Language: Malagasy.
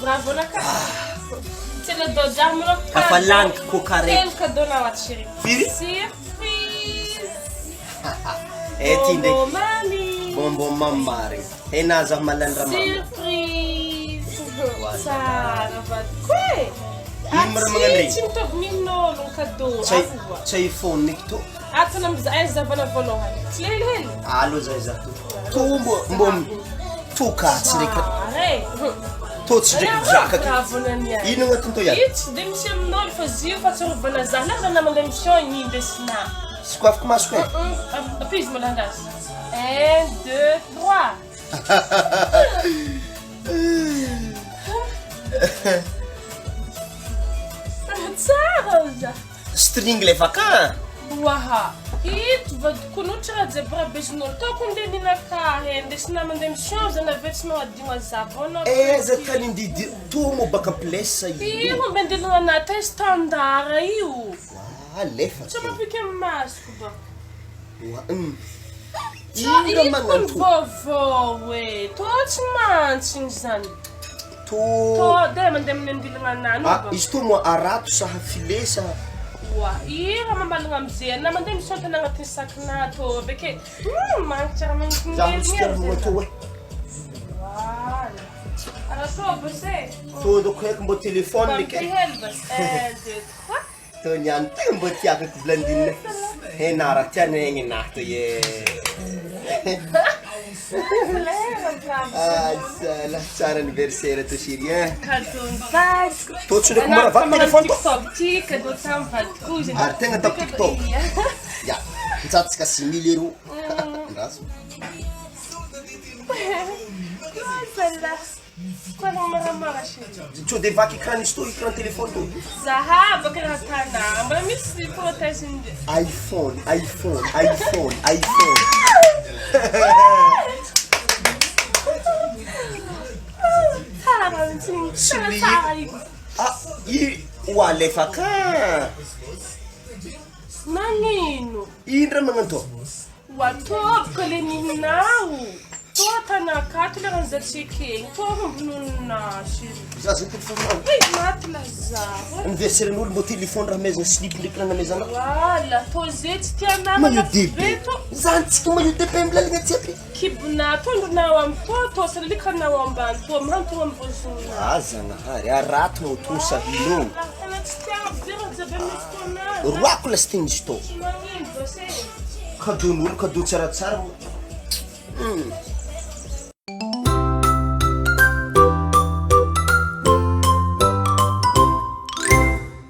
Bravo la ka. C'est le dos d'armure. Kafalank ko kare. Quel cadeau na wat chérie. Surprise. Tinde. Bonbon mamari. Naza malandra mama. Surprise. Sara vat. Imra magandri. Tinto minno lo cadeau. Sai phone nikto. Atana mzai zavana volohani. Lel. Allo zay zato. Tombo mbom tuka tsireka. To tsireka zaka. Ino ngatinto ya? It's demission no fazio fa sorvana zahla na demission ni desna. Squaf como as coisas. Apis molandas. 1 2 3. Tsara. String leva cá. Waha. It vad kunutra zebra besno to kundeni na ka ndesna mandemmission za na vêtement adinga zavona. Za kalindi tumo baka place aí. Io vendendo na testa standard io. Lefa. Chama pequeno masco ba. Inga mangan tu. Vovô, ué. Todos mancham To dem ndilanga nanu. Isto mo arato sa hafile sa. Wa, ira mamalanga mzee na mandem sonta na ngati sakna to beke. Manchar men ngel. Wala. Ara so você. Todo kwek mo telefone beke. To nyan tembo tiaka blandine. Nara tiane nginato ye. Sara anniversaire to Syria. Tô te com uma vaca telefone. TikTok, do sampat kuzi. Tenga top TikTok. Ja, zat ska 6.000 euro. Graças. Quando mara cheio. Tu deva que crane estou com o telefone todo. Zahaba kana tana, mbona misi protection. iPhone. Wale faka. Manino. Indra manganto. Watop kaleni nau. Tota na katla ranza cheke. Toho nuna shi. Zaza telefone. Matla za. Anniversaire n'olo mo telefone raha meza slip ndraiky raha meza na. Wala, tozety tiana maillot de bain. Zantsika maillot de bain milalagna tsiaky. Kibona tondronao am to salikanao ambany to manto am vozona. Zanahary arato mo tosa hino. Roako lastingy to. Cadeau n'olo, cadeau tsaratsara.